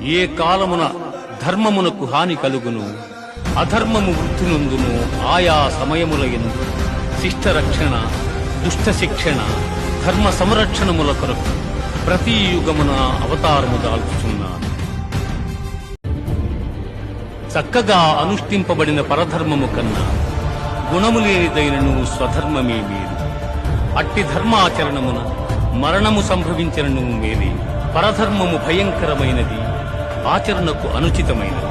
ఏ కాలమున ధర్మమునకు హాని కలుగును, అధర్మము వృద్ధినందును ఆయా సమయములయందు శిష్ట రక్షణ, దుష్ట శిక్షణ, ధర్మ సంరక్షణముల కొరకు ప్రతి యుగమున అవతారము దాల్చుచున్నాను. చక్కగా అనుష్ఠింపబడిన పరధర్మము కన్నా గుణము లేనిదైనను స్వధర్మమే మేలు. అట్టి ధర్మాచరణమున మరణము సంభవించనను మేలే. పరధర్మము భయంకరమైనది, ఆచరణకు అనుచితమైనది.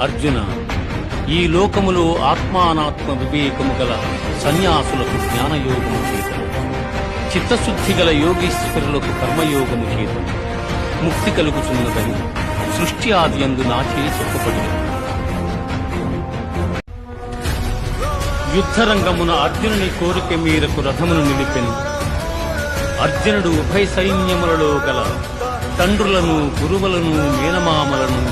అర్జున, ఈ లోకములో ఆత్మానాత్మ వివేకము గల సన్యాసులకు జ్ఞానయోగము చేత, చిత్తశుద్ధి గల యోగీశ్వరులకు కర్మయోగము చేత ముక్తి కలుగుతున్నదని సృష్టి ఆది యందు నాచే చెప్పబడినది. యుద్ధరంగమున అర్జునుని కోరిక మేరకు రథమును నిలిపెను. అర్జునుడు ఉభయ సైన్యములలో గల తండ్రులను, గురువులను, మేనమామలను,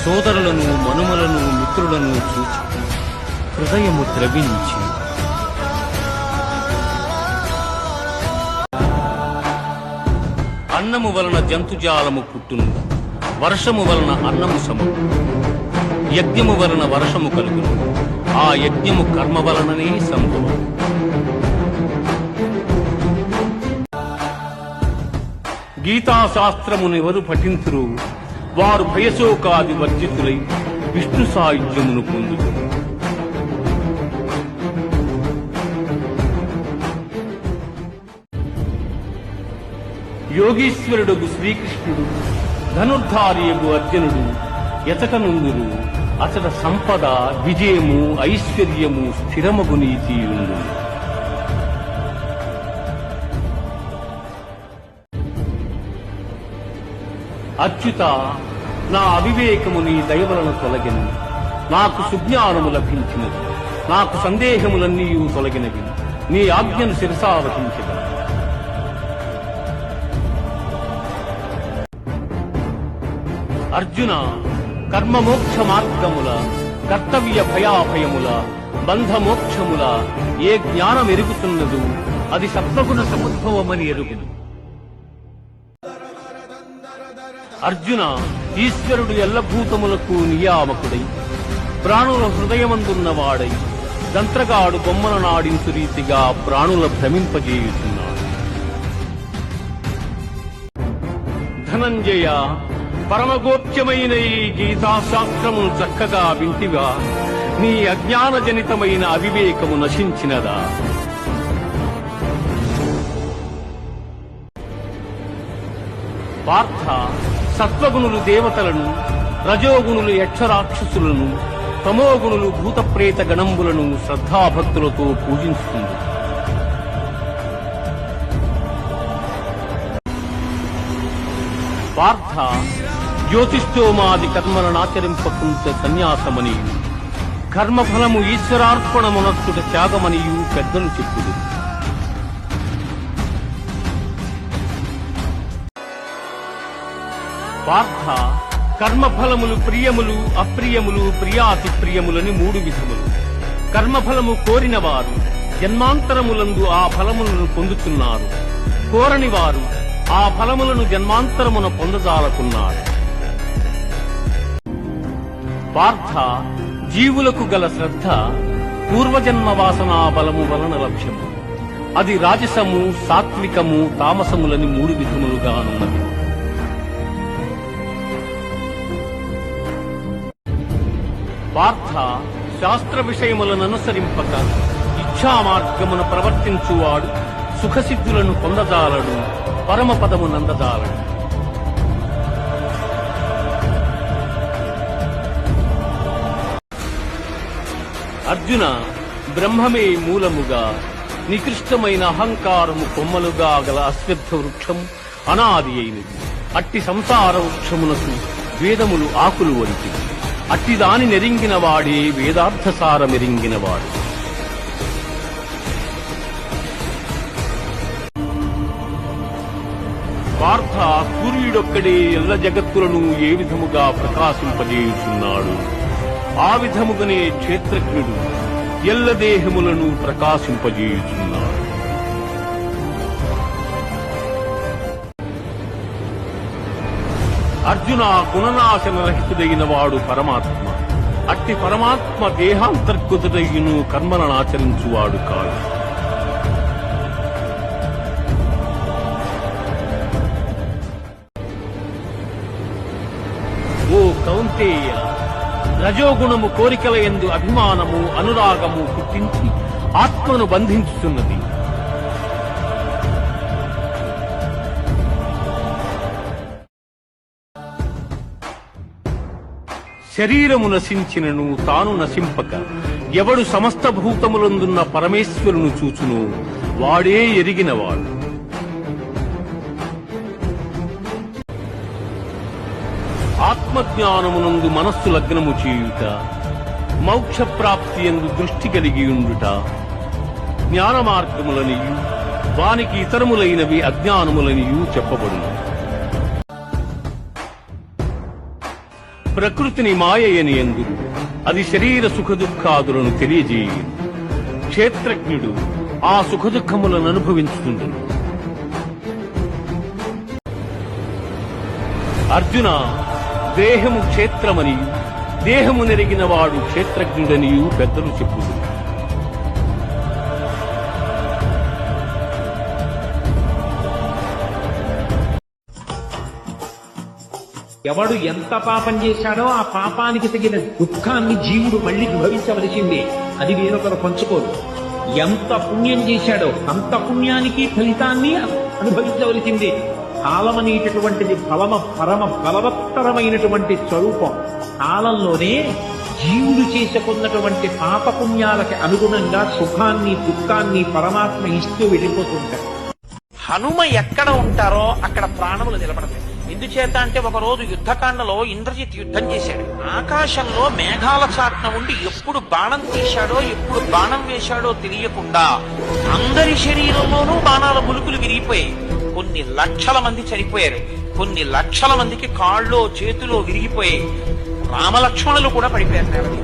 సోదరులను, మనుమలను, మిత్రులను చూచి హృదయము ద్రవించి, అన్నము వలన జంతుజాలము పుట్టును, వర్షము వలన అన్నము సమును, యజ్ఞము వలన వర్షము కలుగును, ఆ యజ్ఞము కర్మ వలననే సంభవం. గీతాశాస్త్రమునెవరు పఠింతురు, వారు భయశోకాది వర్జితులై విష్ణు సాయుధ్యమును పొందుతారు. యోగీశ్వరుడు శ్రీకృష్ణుడు, ధనుర్ధారియగు అర్జునుడు ఎతకనుందురు. అతడ సంపద, విజయము, ఐశ్వర్యము, స్థిరమగు నీతియుండు. అచ్యుత, నా అవివేకము నీ దయవలను తొలగిను. నాకు సుజ్ఞానము లభించినది. నాకు సందేహములన్నీ తొలగినవి. నీ ఆజ్ఞను శిరసావహించగలను. అర్జున, కర్మమోక్ష మార్గముల, కర్తవ్య భయాభయముల, బంధమోక్షముల ఏ జ్ఞానం ఎరుగుతున్నదో అది సత్వగుణ సముద్భవమని ఎరుగును. అర్జున, ఈశ్వరుడు ఎల్లభూతములకు నియామకుడై, ప్రాణుల హృదయమందున్నవాడై, దంత్రగాడు బొమ్మల నాడించు రీతిగా ప్రాణుల భ్రమింపజేయుతున్నాడు. ధనంజయ, పరమగోప్యమైన ఈ గీతాశాస్త్రమును చక్కగా వింటివా? నీ అజ్ఞానజనితమైన అవివేకము నశించినదా? పార్థ, సత్వగుణులు దేవతలను, రజోగుణులు యక్షరాక్షసులను, తమోగుణులు భూతప్రేత గణంబులను శ్రద్ధాభక్తులతో పూజించుతుంది. పార్థ, జ్యోతిష్ఠోమాది కర్మలనాచరింపకుంత సన్యాసమనియు, కర్మఫలము ఈశ్వరార్పణమునర్చుట త్యాగమనియు పెద్దలు చెప్పుదు. పార్థ, కర్మఫలములు ప్రియములు, అప్రియములు, ప్రియాతి ప్రియములని 3 విధములు. కర్మఫలము కోరిన వారు జన్మాంతరములందు ఆ ఫలములను పొందుతున్నారు. కోరని వారు ఆ ఫలములను జన్మాంతరమున పొందజాలకున్నారు. పార్థ, జీవులకు గల శ్రద్ధ పూర్వజన్మ వాసనా బలము వలన లక్ష్యము. అది రాజసము, సాత్వికము, తామసములని 3 విధములుగానున్నది. పార్థ, శాస్త్ర విషయములను అనుసరింపక ఇచ్ఛామార్గమును ప్రవర్తించువాడు సుఖసిద్ధులను పొందజాలడు, పరమపదము నందజాలడు. అర్జున, బ్రహ్మమే మూలముగా, నికృష్టమైన అహంకారము కొమ్మలుగా గల అశ్వత్థ వృక్షం అనాది అయినది. అట్టి సంసార వృక్షమునకు వేదములు ఆకులు వంటివి. అట్టి దాని నెరింగిన వాడే వేదార్థసారమెరింగినవాడు. పార్థ, సూర్యుడొక్కడే ఎల్ల జగత్తులను ఏ విధముగా ప్రకాశింపజేయుచున్నాడు, ఆ విధముగానే క్షేత్రజ్ఞుడు ఎల్ల దేహములను ప్రకాశింపజేయుచున్నాడు. అర్జున, గుణనాశన రహితుడైన వాడు పరమాత్మ. అట్టి పరమాత్మ దేహాంతర్గతుడయ్యును కర్మలను ఆచరించువాడు కాదు. ఓ కౌంతేయ, రజోగుణము కోరికల యందు అభిమానము అనురాగము పుట్టించి ఆత్మను బంధించుతున్నది. శరీరము నశించినను తాను నశింపక ఎవడు సమస్త భూతములందున్న పరమేశ్వరును చూచును వాడే ఎరిగినవాడు. ఆత్మజ్ఞానమునందు మనస్సు లగ్నము చేయుట, మోక్ష ప్రాప్తి యందు దృష్టి కలిగియుండుట జ్ఞాన మార్గములనియు, వానికి ఇతరములైనవి అజ్ఞానములనియు చెప్పబడును. ప్రకృతిని మాయయని ఎందురు, అది శరీర సుఖదుఖాదులను తెలియజేయు. క్షేత్రజ్ఞుడు ఆ సుఖదుఖములను అనుభవించుతుండును. అర్జున, దేహము క్షేత్రమనియు దేహము నెరిగిన వాడు క్షేత్రజ్ఞుడనియు పెద్దలు చెప్పుదురు. ఎవడు ఎంత పాపం చేశాడో ఆ పాపానికి తగిన దుఃఖాన్ని జీవుడు మళ్లీ అనుభవించవలసిందే. అది వేరొకరు పంచుకోరు. ఎంత పుణ్యం చేశాడో అంత పుణ్యానికి ఫలితాన్ని అనుభవించవలసిందే. కాలమనేటటువంటిది పరమ బలవత్తరమైనటువంటి స్వరూపం. కాలంలోనే జీవుడు చేసుకున్నటువంటి పాపపుణ్యాలకి అనుగుణంగా సుఖాన్ని దుఃఖాన్ని పరమాత్మ ఇస్తూ వెళ్ళిపోతుంటాడు. హనుమ ఎక్కడ ఉంటారో అక్కడ ప్రాణములు నిలబడతాయి. ఎందుచేత అంటే ఒకరోజు యుద్ధకాండలో ఇంద్రజిత్ యుద్ధం చేశాడు. ఆకాశంలో మేఘాల చాట్న ఉండి ఎప్పుడు బాణం తీశాడో ఎప్పుడు బాణం వేశాడో తెలియకుండా అందరి శరీరంలోనూ బాణాల ములుకులు విరిగిపోయాయి. కొన్ని లక్షల మంది చనిపోయారు. కొన్ని లక్షల మందికి కాళ్ళో చేతిలో విరిగిపోయాయి. రామలక్ష్మణులు కూడా పడిపోయారు.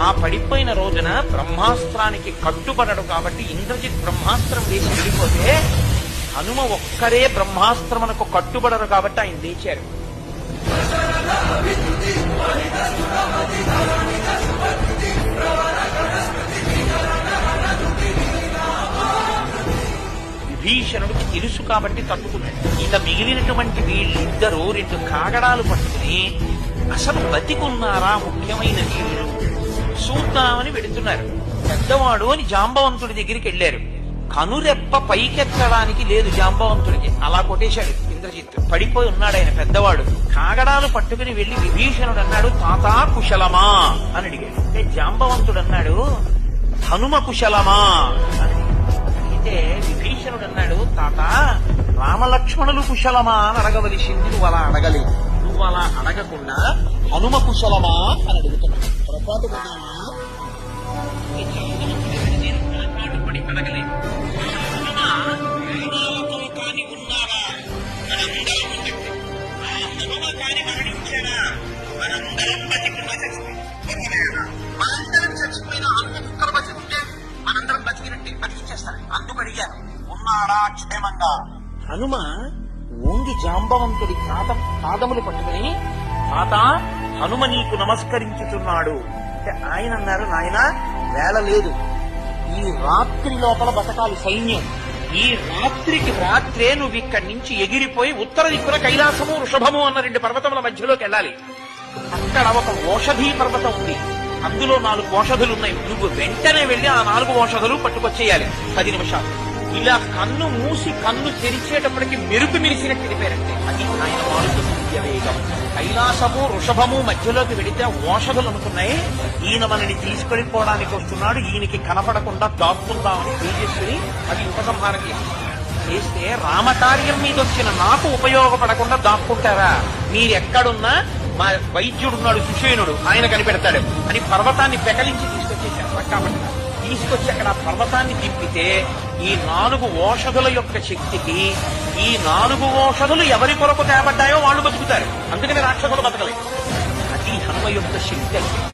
ఆ పడిపోయిన రోజున బ్రహ్మాస్త్రానికి కట్టుబడడు కాబట్టి ఇంద్రజిత్ బ్రహ్మాస్త్రం వేసి వెళ్ళిపోతే హనుమ ఒక్కరే బ్రహ్మాస్త్రమునకు కట్టుబడరు కాబట్టి ఆయన లేచారు. విభీషణుడికి తెలుసు కాబట్టి తట్టుకున్నాడు. ఇక మిగిలినటువంటి వీళ్ళిద్దరూ రెండు కాగడాలు పట్టుకుని అసలు బతికున్నారా ముఖ్యమైన వీళ్ళు చూద్దామని వెడుతున్నారు. పెద్దవాడు అని జాంబవంతుడి దగ్గరికి వెళ్లారు. కనురెప్ప పైకెత్తడానికి లేదు జాంబవంతుడికి. అలా కొట్టేశాడు ఇంద్రజిత్. పడిపోయి ఉన్నాడు ఆయన పెద్దవాడు. కాగడాలు పట్టుకుని వెళ్లి విభీషణుడు అన్నాడు, తాతా కుశలమా అని అడిగాడు. అంటే జాంబవంతుడు అన్నాడు, హనుమ కుశలమా అని. అయితే విభీషణుడు అన్నాడు, తాత రామలక్ష్మణులు కుశలమా అని అడగవలసింది. నువ్వు అలా అడగలేదు. నువ్వు అలా అడగకుండా హనుమ కుశలమా అని అడుగుతున్నావు. పొరపాటు పడ్డామా? అడగలేదు. హనుమ ఓంగి జాంబవంతుడి పాదములు పట్టుకుని, తాత హనుమ నీకు నమస్కరించుతున్నాడు అంటే ఆయన అన్నారు, నాయన వేళ లేదు, ఈ రాత్రి లోపల బతకాలి సైన్యం. ఈ రాత్రికి రాత్రే నువ్వు ఇక్కడి నుంచి ఎగిరిపోయి ఉత్తర దిక్కున కైలాసము వృషభము అన్న రెండు పర్వతముల మధ్యలోకి వెళ్ళాలి. అక్కడ ఒక ఓషధీ పర్వతం ఉంది. అందులో 4 ఓషధులున్నాయి. నువ్వు వెంటనే వెళ్లి ఆ 4 ఓషధులు పట్టుకొచ్చేయాలి 10 నిమిషాలు. ఇలా కన్ను మూసి కన్ను తెరిచేటప్పటికి మెరుపు మెరిసినట్టు వెళ్ళిపోయారంటే అది ఆయన మారుతున్న వేగం. కైలాసము వృషభము మధ్యలోకి వెళితే ఓషధులు అనుకున్నాయి, ఈయన మనని తీసుకెళ్లిపోవడానికి వస్తున్నాడు, ఈయనకి కనపడకుండా దాక్కుందామని తేజస్సుని అది ఉపసంహారం చేస్తే రామకార్యం మీద వచ్చిన నాకు ఉపయోగపడకుండా దాక్కుంటారా? మీరెక్కడున్నా మా వైద్యుడున్నాడు సుషేనుడు, ఆయన కనిపెడతాడు అని పర్వతాన్ని పెకలించి తీసుకొచ్చేశారు పక్కాపట్ట. తీసుకొచ్చి అక్కడ ఆ పర్వతాన్ని తిప్పితే ఈ 4 ఓషధుల యొక్క శక్తికి ఈ 4 ఓషధులు ఎవరి కొరకు తేబడ్డాయో వాళ్ళు బతుకుతారు. అందుకని రాక్షసులు బతకలేదు. అది హనుమ యొక్క శక్తి అంటే.